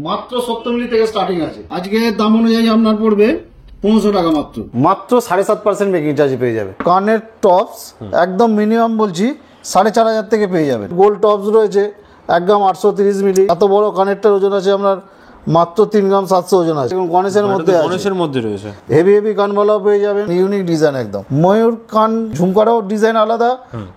মাত্র 70 মিলি থেকে স্টার্টিং আছে। আজকে দাম অনুযায়ী আপনার পড়বে 1500 টাকা মাত্র। মাত্র 7.5% মেকিং চার্জ পেয়ে যাবে। কানের টপস একদম মিনিমাম বলছি 4500 থেকে পেয়ে যাবেন। গোল্ড টপস রয়েছে 1 গ্রাম 830 মিলি। এত বড় কানেরটার ওজন আছে আপনার মাত্র 3 গ্রাম 700 ওজন আছে। গণেশের মধ্যে রয়েছে হেভি হেভি কানবালাও পেয়ে যাবেন, ইউনিক ডিজাইন একদম। ময়ূর কান ঝুমকারও ডিজাইন আলাদা,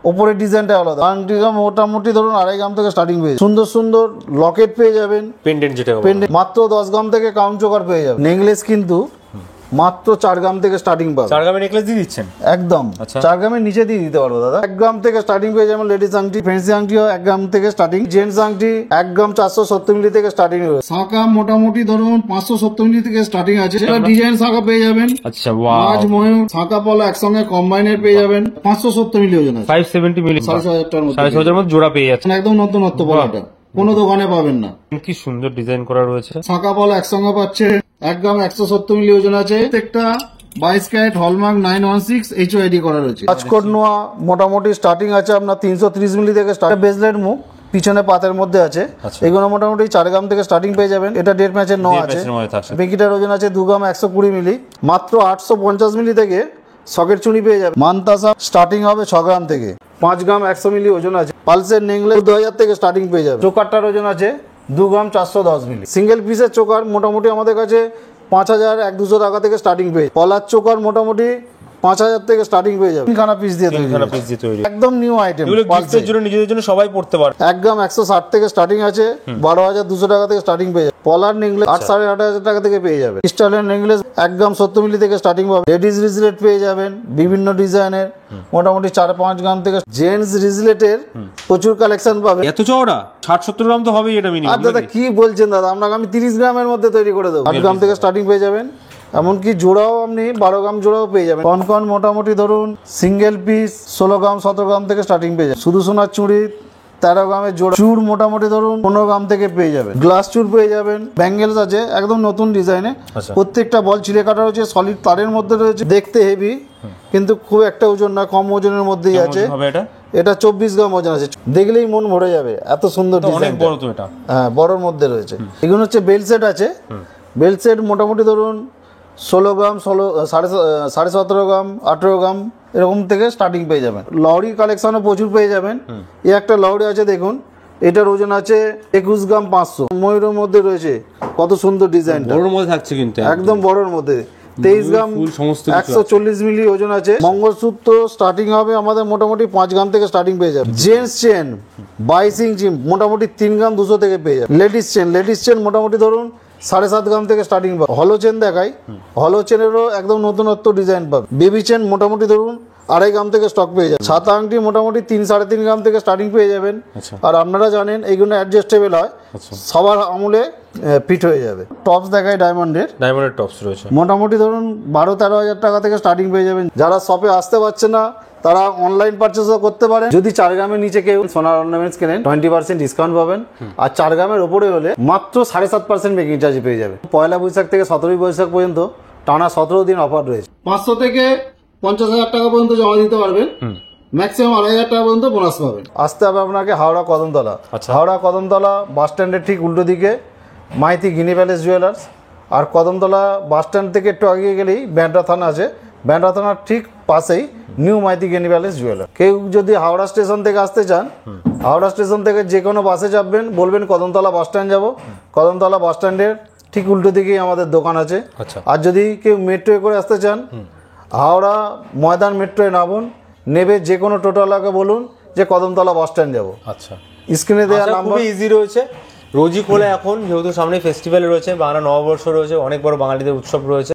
ওপরের ডিজাইনটা আলাদা। আংটি মোটামুটি ধরুন 2.5 গ্রাম থেকে স্টার্টিং পেয়ে সুন্দর সুন্দর লকেট পেয়ে যাবেন, পেন্ডেন্ট যেটা মাত্র 10 গ্রাম থেকে কাউন্ট চোকার পেয়ে যাবেন। নেকলেস কিন্তু মাত্র 4 গ্রাম থেকে স্টার্টিং পাবে। 4 গ্রামের নেকলেস দিয়ে দিচ্ছেন একদম। 4 গ্রামের নিচে দিয়ে দিতে পারবো দাদা। 1 গ্রাম থেকে স্টার্টিং পেয়ে যাবেন। লেডিস আংটি, ফ্যান্সি আংটিও 1 গ্রাম থেকে স্টার্টিং। জেন্টস আংটি 1 গ্রাম 470 মিলি থেকে স্টার্টিং হবে। শাঁখা মোটামুটি ধরুন 570 মিলি থেকে স্টার্টিং আছে। সেটা ডিজাইন শাঁখা পেয়ে যাবেন। আচ্ছা ওয়াও। ময়ূর শাঁখা পলা একসঙ্গে কম্বাইনের পেয়ে যাবেন। 570 মিলি ওজন আছে। 570 মিলি 4500 টাকার মধ্যে 4500 এর মধ্যে জোড়া পেয়ে যাচ্ছেন। একদম নতুনত্ব পলাটা কোনো দোকানে পাবেন না। কি সুন্দর ডিজাইন করা রয়েছে। শাঁখা পলা একসঙ্গে পাচ্ছে। 1 গ্রাম 170 মিলি ওজন আছে। প্রত্যেকটা 22 ক্যারেট হলমার্ক 916 HOID করা রয়েছে। রাজকোট নোয়া মোটামুটি স্টার্টিং আছে আপনার 330 মিলি থেকে স্টার্ট। বেজলেট মুখ পিছনে পাতের মধ্যে আছে। এগুলো মোটামুটি 4 গ্রাম থেকে স্টার্টিং পেয়ে যাবেন। এটা 1.5 ম্যাচের নোয়া আছে। বেকিটার ওজন আছে 2 গ্রাম 120 মিলি। মাত্র 850 মিলি থেকে সকেট চুনি পেয়ে যাবে। মানতাসা স্টার্টিং হবে 6 গ্রাম থেকে। 5 গ্রাম 100 মিলি ওজন আছে। পালসের নেকলেস 2000 থেকে স্টার্টিং পেয়ে যাবে। চোকারটার ওজন আছে 2 গ্রাম 410 মিলি। সিঙ্গেল পিসের চোকার মোটামুটি আমাদের কাছে 5000-1200 টাকা থেকে স্টার্টিং পেয়ে। পলার চোকার মোটামুটি 5000 থেকে স্টার্টিং পেয়ে যাবে। 3খানা পিস দিয়ে তৈরি একদম নিউ আইটেম। এগুলো গিফটের জন্য নিজেদের জন্য সবাই পড়তে পারে। 1 গ্রাম 160 থেকে স্টার্টিং আছে। 12200 টাকা থেকে স্টার্টিং পেয়ে যাবে। পলার নেকলেস 8,500 টাকা থেকে পেয়ে যাবে। স্টাইলের নেকলেস 1 গ্রাম 70 মিলি থেকে স্টার্টিং পাবে। লেডিস রিজলেট পেয়ে যাবেন বিভিন্ন ডিজাইনের মোটামুটি 4-5 গ্রাম থেকে। জেন্টস রিজলেটের প্রচুর কালেকশন পাবে। এত চওড়া 60-70 গ্রাম তো হবেই এটা মিনিমাম। আর দাদা কি বলছেন দাদা, আপনাকে আমি 30 গ্রামের মধ্যে তৈরি করে দেবো। 8 গ্রাম থেকে স্টার্টিং পেয়ে যাবেন। এমনকি জোড়াও আপনি 12 গ্রাম জোড়াও পেয়ে যাবেন। কনকন মোটামুটি ধরুন সিঙ্গেল পিস 16 গ্রাম 17 গ্রাম থেকে স্টার্টিং পেয়ে যাবেন। শুধু সোনার চুড়ি 13 গ্রামের জোড়া। চুড় মোটামুটি ধরুন 15 গ্রাম থেকে পেয়ে যাবেন। গ্লাস চুড় পেয়ে যাবেন। ব্যাঙ্গেলস আছে একদম নতুন ডিজাইনে। প্রত্যেকটা বল ছিঁড়ে কাটা রয়েছে, সলিড তারের মধ্যে রয়েছে। দেখতে হেভি কিন্তু খুব একটা ওজন না, কম ওজনের মধ্যেই আছে। এটা 24 গ্রাম ওজন আছে। দেখলেই মন ভরে যাবে, এত সুন্দর ডিজাইন। হ্যাঁ বড়র মধ্যে রয়েছে। এগুলো হচ্ছে বেল সেট আছে। বেল সেট মোটামুটি ধরুন 16 গ্রাম 17.5 গ্রাম 18 গ্রাম এরকম থেকে স্টার্টিং পেয়ে যাবেন। লহরি কালেকশনও প্রচুর পেয়ে যাবেন। এই একটা লহরি আছে দেখুন, এটার ওজন আছে 21 গ্রাম 500। ময়ূরের মধ্যে রয়েছে কত সুন্দর ডিজাইন, বড়র মধ্যে থাকছে কিন্তু একদম বড়র মধ্যে। 23 গ্রাম 140 মিলি ওজন আছে। মঙ্গলসূত্র স্টার্টিং হবে আমাদের মোটামুটি 5 গ্রাম থেকে স্টার্টিং পেয়ে যাবে। জেন্টস চেন 22 ইঞ্চি মোটামুটি 3 গ্রাম 200 থেকে পেয়ে যাবে। লেডিস চেন মোটামুটি ধরুন 7.5 গ্রাম থেকে স্টার্টিং পাবে। হলো চেন দেখাই, হলো চেনেরও একদম নতুনত্ব ডিজাইন পাবে। বেবি চেন মোটামুটি ধরুন 2.5 গ্রাম থেকে স্টক পেয়ে যাবে। ছাতা আংটি মোটামুটি 3-3.5 গ্রাম থেকে স্টার্টিং পেয়ে যাবেন। আর আপনারা জানেন এইগুলো অ্যাডজাস্টেবল হয়, সবার আমলে ফিট হয়ে যাবে। টপস দেখায় ডায়মন্ডের টপস রয়েছে মোটামুটি ধরুন 12-13 হাজার টাকা থেকে স্টার্টিং পেয়ে যাবেন। যারা শপে আসতে পারছে না তারা অনলাইন পারচেসও করতে পারেন। যদি 4 গ্রামের নিচে কেউ সোনার অর্নামেন্টস কেনেন 20% ডিসকাউন্ট পাবেন। আর 4 গ্রামের ওপরে হলে মাত্র 7.5% মেকিং চার্জ পেয়ে যাবে। পয়লা বৈশাখ থেকে 17 বৈশাখ পর্যন্ত টানা 17 দিন অফার রয়েছে। 500 থেকে 50,000 টাকা পর্যন্ত জমা দিতে পারবেন। ম্যাক্সিমাম 2,500 টাকা পর্যন্ত বোনাস পাবেন। আসতে হবে আপনাকে হাওড়া কদমতলা। হাওড়া কদমতলা বাস স্ট্যান্ডের ঠিক উল্টো দিকে মাইতি গিনি প্যালেস জুয়েলার্স। আর কদমতলা বাস স্ট্যান্ড থেকে একটু এগিয়ে গেলেই ব্যান্ডা থানা আছে। ব্যান্ডা থানার ঠিক পাশেই নিউ মাইতি গিনি প্যালেস জুয়েলার। কেউ যদি হাওড়া স্টেশন থেকে আসতে চান, হাওড়া স্টেশন থেকে যে কোনো বাসে চাপবেন, বলবেন কদমতলা বাস স্ট্যান্ড যাবো। কদমতলা বাস স্ট্যান্ডের ঠিক উল্টো দিকেই আমাদের দোকান আছে। আর যদি কেউ মেট্রোয় করে আসতে চান, হাওড়া ময়দান মেট্রোয় নামুন, নেবে যে কোনো টোটোওয়ালাকে বলুন যে কদমতলা বাস স্ট্যান্ড যাবো। স্ক্রিনে দেওয়া নাম্বার ইজি রয়েছে। রোজই খোলা এখন, যেহেতু সামনে ফেস্টিভ্যাল রয়েছে, বাংলা নববর্ষ রয়েছে, অনেক বড় বাঙালিদের উৎসব রয়েছে।